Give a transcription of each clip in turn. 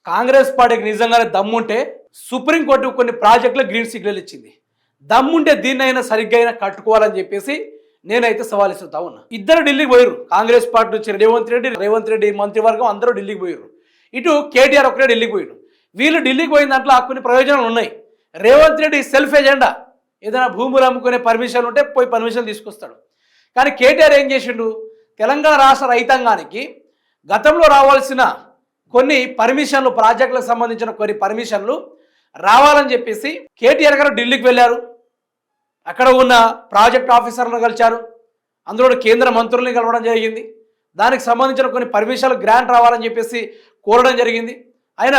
కాంగ్రెస్ పార్టీకి నిజంగానే దమ్ముంటే సుప్రీంకోర్టు కొన్ని ప్రాజెక్టులకు గ్రీన్ సిగ్నల్ ఇచ్చింది. దమ్ముంటే దీన్నైనా సరిగ్గా అయినా కట్టుకోవాలని చెప్పేసి నేనైతే సవాల్ ఇస్తుతా ఉన్నా. ఇద్దరు ఢిల్లీకి పోయారు. కాంగ్రెస్ పార్టీ నుంచి రేవంత్ రెడ్డి మంత్రివర్గం అందరూ ఢిల్లీకి పోయారు. ఇటు కేటీఆర్ ఒక్కడే ఢిల్లీకి పోయాడు. వీళ్ళు ఢిల్లీకి పోయిన దాంట్లో కొన్ని ప్రయోజనాలు ఉన్నాయి. రేవంత్ రెడ్డి సెల్ఫ్ ఎజెండా, ఏదైనా భూములు అమ్ముకునే పర్మిషన్ ఉంటే పోయి పర్మిషన్ తీసుకొస్తాడు. కానీ కేటీఆర్ ఏం చేసిండు, తెలంగాణ రాష్ట్ర రైతాంగానికి గతంలో రావాల్సిన కొన్ని పర్మిషన్లు, ప్రాజెక్టులకు సంబంధించిన కొన్ని పర్మిషన్లు రావాలని చెప్పేసి కేటీఆర్ గారు ఢిల్లీకి వెళ్ళారు. అక్కడ ఉన్న ప్రాజెక్ట్ ఆఫీసర్లను కలిశారు. అందులో కేంద్ర మంత్రుల్ని కలవడం జరిగింది. దానికి సంబంధించిన కొన్ని పర్మిషన్లు గ్రాంట్ రావాలని చెప్పేసి కోరడం జరిగింది. ఆయన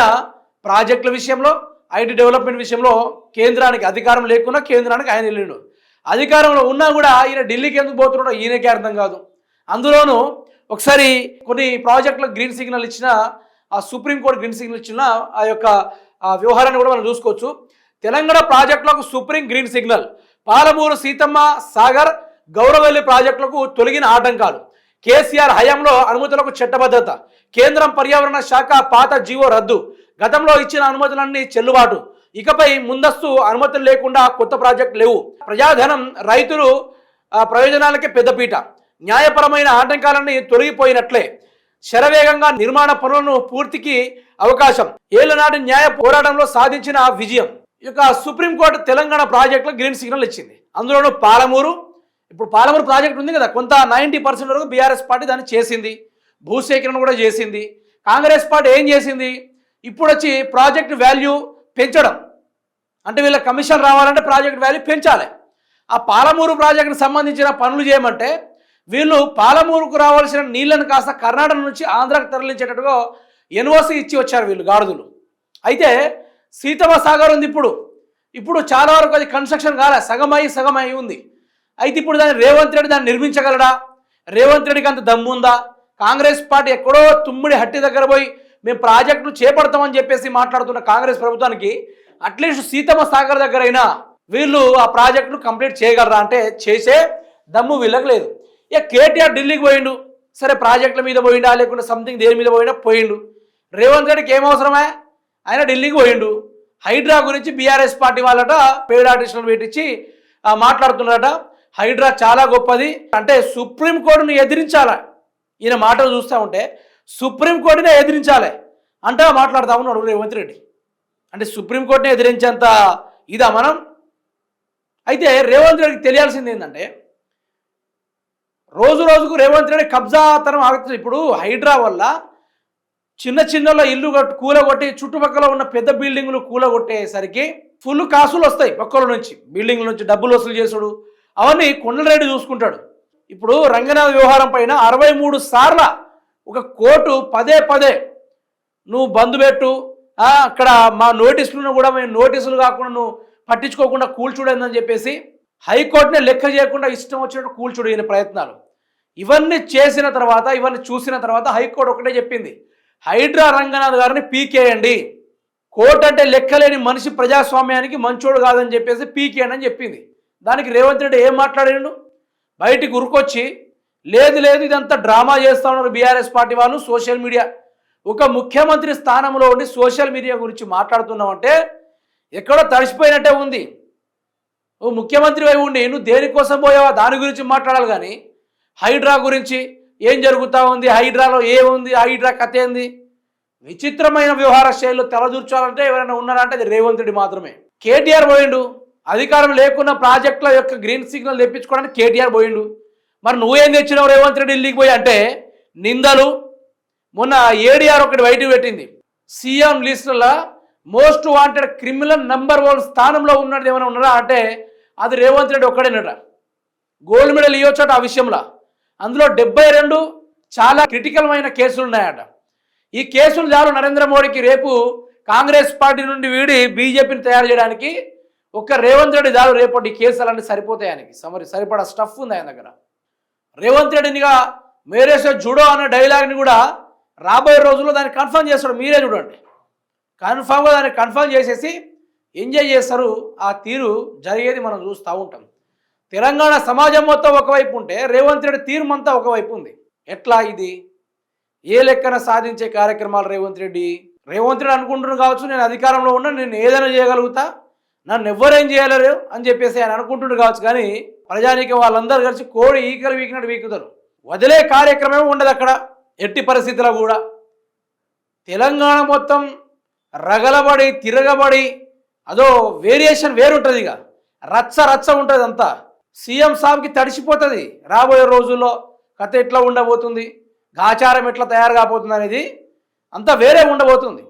ప్రాజెక్టుల విషయంలో, ఐటీ డెవలప్మెంట్ విషయంలో కేంద్రానికి అధికారం లేకున్నా కేంద్రానికి ఆయన వెళ్ళిండు. అధికారంలో ఉన్నా కూడా ఈయన ఢిల్లీకి ఎందుకు పోతున్నాడో ఈయనకే అర్థం కాదు. అందులోనూ ఒకసారి కొన్ని ప్రాజెక్టులకు గ్రీన్ సిగ్నల్ ఇచ్చిన ఆ సుప్రీంకోర్టు గ్రీన్ సిగ్నల్ ఇచ్చిన ఆ యొక్క వ్యవహారాన్ని కూడా మనం చూసుకోవచ్చు. తెలంగాణ ప్రాజెక్టులకు supreme green signal. Palamuru Seethamma Sagar Gouravelli ప్రాజెక్టులకు తొలగిన ఆటంకాలు. కేసీఆర్ హయాంలో అనుమతులకు చట్టబద్ధత. కేంద్రం పర్యావరణ శాఖ పాత జీవో రద్దు. గతంలో ఇచ్చిన అనుమతులన్నీ చెల్లుబాటు. ఇకపై ముందస్తు అనుమతులు లేకుండా కొత్త ప్రాజెక్టు లేవు. ప్రజాధనం, రైతులు ప్రయోజనాలకే పెద్దపీట. న్యాయపరమైన ఆటంకాలన్నీ తొలగిపోయినట్లే. శరవేగంగా నిర్మాణ పనులను పూర్తికి అవకాశం. ఏళ్లనాటి న్యాయ పోరాటంలో సాధించిన విజయం. ఇక సుప్రీంకోర్టు తెలంగాణ ప్రాజెక్టులో గ్రీన్ సిగ్నల్ ఇచ్చింది. అందులోనూ పాలమూరు, ఇప్పుడు పాలమూరు ప్రాజెక్ట్ ఉంది కదా, కొంత 90% వరకు బీఆర్ఎస్ పార్టీ దాన్ని చేసింది. భూసేకరణ కూడా చేసింది. కాంగ్రెస్ పార్టీ ఏం చేసింది, ఇప్పుడు వచ్చి ప్రాజెక్ట్ వాల్యూ పెంచడం. అంటే వీళ్ళ కమిషన్ రావాలంటే ప్రాజెక్ట్ వాల్యూ పెంచాలి. ఆ పాలమూరు ప్రాజెక్టుకు సంబంధించిన పనులు చేయమంటే వీళ్ళు పాలమూరుకు రావాల్సిన నీళ్లను కాస్త కర్ణాటక నుంచి ఆంధ్రాకు తరలించేటట్టుగా ఎన్ఓసి ఇచ్చి వచ్చారు వీళ్ళు గాడిదలు. అయితే సీతమ్మ సాగర్ ఉంది. ఇప్పుడు చాలా వరకు అది కన్స్ట్రక్షన్ కాలే, సగం అయి ఉంది. అయితే ఇప్పుడు దాన్ని రేవంత్ రెడ్డి దాన్ని నిర్మించగలడా? రేవంత్ రెడ్డికి అంత దమ్ము ఉందా? కాంగ్రెస్ పార్టీ ఎక్కడో తుమ్మిడి హట్టి దగ్గర పోయి మేము ప్రాజెక్టును చేపడతామని చెప్పేసి మాట్లాడుతున్న కాంగ్రెస్ ప్రభుత్వానికి అట్లీస్ట్ సీతమ్మ సాగర్ దగ్గరైనా వీళ్ళు ఆ ప్రాజెక్టును కంప్లీట్ చేయగలరా అంటే చేసే దమ్ము వీళ్ళకి లేదు. ఇక కేటీఆర్ ఢిల్లీకి పోయిండు. సరే, ప్రాజెక్టుల మీద పోయిండా లేకుంటే సంథింగ్ దేని మీద పోయిండు. రేవంత్ రెడ్డికి ఏం అవసరమే, ఆయన ఢిల్లీకి పోయిండు. హైడ్రా గురించి బీఆర్ఎస్ పార్టీ వాళ్ళట పెయిడ్ ఆర్టిస్టులను పెట్టించి మాట్లాడుతున్నారట. హైడ్రా చాలా గొప్పది అంటే సుప్రీంకోర్టును ఎదిరించాలి. ఈయన మాటలు చూస్తూ ఉంటే సుప్రీంకోర్టునే ఎదిరించాలి అంటే మాట్లాడుతూ ఉన్నాడు రేవంత్ రెడ్డి. అంటే సుప్రీంకోర్టుని ఎదిరించేంత ఇదా మనం? అయితే రేవంత్ రెడ్డికి తెలియాల్సింది ఏంటంటే రోజు రోజుకు రేవంత్ రెడ్డి కబ్జాతనం ఆగుతుంది. ఇప్పుడు హైడ్రా వల్ల చిన్న ఇల్లు కూలగొట్టి చుట్టుపక్కల ఉన్న పెద్ద బిల్డింగ్లు కూలగొట్టేసరికి ఫుల్ కాసులు వస్తాయి. పక్కల నుంచి బిల్డింగ్ల నుంచి డబ్బులు వసూలు చేసుడు అవన్నీ కొండలరెడ్డి చూసుకుంటాడు. ఇప్పుడు రంగనాథ్ వ్యవహారం పైన 63 సార్ల ఒక కోర్టు పదే నువ్వు బంద్ పెట్టు, అక్కడ మా నోటీసులను కూడా మేము నోటీసులు కాకుండా నువ్వు పట్టించుకోకుండా కూల్చుడని చెప్పేసి హైకోర్టునే లెక్క చేయకుండా ఇష్టం వచ్చినట్టు కూల్చుడు ఈయన ప్రయత్నాలు. ఇవన్నీ చేసిన తర్వాత, ఇవన్నీ చూసిన తర్వాత హైకోర్టు ఒకటే చెప్పింది, హైడ్రా రంగనాథ్ గారిని పీకేయండి. కోర్టు అంటే లెక్కలేని మనిషి, ప్రజాస్వామ్యానికి మంచోడు కాదని చెప్పేసి పీకేయండి అని చెప్పింది. దానికి రేవంత్ రెడ్డి ఏం మాట్లాడిండు, బయటికి ఉరుకొచ్చి లేదు ఇదంతా డ్రామా చేస్తూ ఉన్నారు బీఆర్ఎస్ పార్టీ వాళ్ళు, సోషల్ మీడియా. ఒక ముఖ్యమంత్రి స్థానంలో ఉండి సోషల్ మీడియా గురించి మాట్లాడుతున్నావంటే ఎక్కడో తడిసిపోయినట్టే ఉంది. ఓ ముఖ్యమంత్రి అయి ఉండి నువ్వు దేనికోసం పోయావా దాని గురించి మాట్లాడాలి. కానీ హైడ్రా గురించి ఏం జరుగుతూ ఉంది, హైడ్రాలో ఏముంది, హైడ్రా కథ ఏంది, విచిత్రమైన వ్యవహార శైలిలో తలదూర్చాలంటే ఎవరైనా ఉన్నారంటే అది రేవంత్ రెడ్డి మాత్రమే. కేటీఆర్ పోయిండు, అధికారం లేకున్న ప్రాజెక్టుల యొక్క గ్రీన్ సిగ్నల్ తెప్పించుకోవడానికి కేటీఆర్ పోయిండు. మరి నువ్వేం తెచ్చినావు రేవంత్ రెడ్డి ఢిల్లీకి పోయి అంటే నిందలు. మొన్న ఏడీఆర్ ఒకటి బయటకు పెట్టింది, సీఎం లిస్టులో మోస్ట్ వాంటెడ్ క్రిమినల్ నంబర్ 1 స్థానంలో ఉన్నది ఏమైనా ఉన్నారా అంటే అది రేవంత్ రెడ్డి ఒక్కడేనట. గోల్డ్ మెడల్ ఇవ్వచ్చట ఆ విషయంలో. అందులో 72 చాలా క్రిటికల్మైన కేసులు ఉన్నాయట. ఈ కేసులు చాలు నరేంద్ర మోడీకి రేపు కాంగ్రెస్ పార్టీ నుండి వీడి బీజేపీని తయారు చేయడానికి. ఒక్క రేవంత్ రెడ్డి చాలు రేపటి ఈ కేసులన్నీ సరిపోతాయి. ఆయనకి సరిపడా స్టఫ్ ఉంది ఆయన దగ్గర. రేవంత్ రెడ్డినిగా మేరేసే జుడో అన్న డైలాగ్ని కూడా రాబోయే రోజుల్లో దాన్ని కన్ఫర్మ్ చేస్తాడు. మీరే చూడండి, కన్ఫామ్గా దాన్ని కన్ఫర్మ్ చేసేసి ఎంజాయ్ చేస్తారు. ఆ తీరు జరిగేది మనం చూస్తూ ఉంటాం. తెలంగాణ సమాజం మొత్తం ఒకవైపు ఉంటే రేవంత్ రెడ్డి తీరు అంతా ఒకవైపు ఉంది. ఎట్లా ఇది? ఏ లెక్కన సాధించే కార్యక్రమాలు రేవంత్ రెడ్డి? రేవంత్ రెడ్డి అనుకుంటున్నాడు కావచ్చు, నేను అధికారంలో ఉన్నా, నేను ఏదైనా చేయగలుగుతా, నన్ను ఎవ్వరేం చేయలేరు అని చెప్పేసి ఆయన అనుకుంటుండు కావచ్చు. కానీ ప్రజానీకం వాళ్ళందరూ కలిసి కోడి ఈకలు వీకినట్టు వీకుతారు. వదిలే కార్యక్రమం ఉండదు అక్కడ ఎట్టి పరిస్థితుల్లో కూడా. తెలంగాణ మొత్తం రగలబడి తిరగబడి అదో వేరియేషన్ వేరుంటుంది. ఇక రచ్చ రచ్చ ఉంటుంది అంతా. సీఎం సాబ్కి తడిసిపోతుంది రాబోయే రోజుల్లో. కథ ఎట్లా ఉండబోతుంది, గాచారం ఎట్లా తయారు కాబోతుంది అనేది అంతా వేరే ఉండబోతుంది.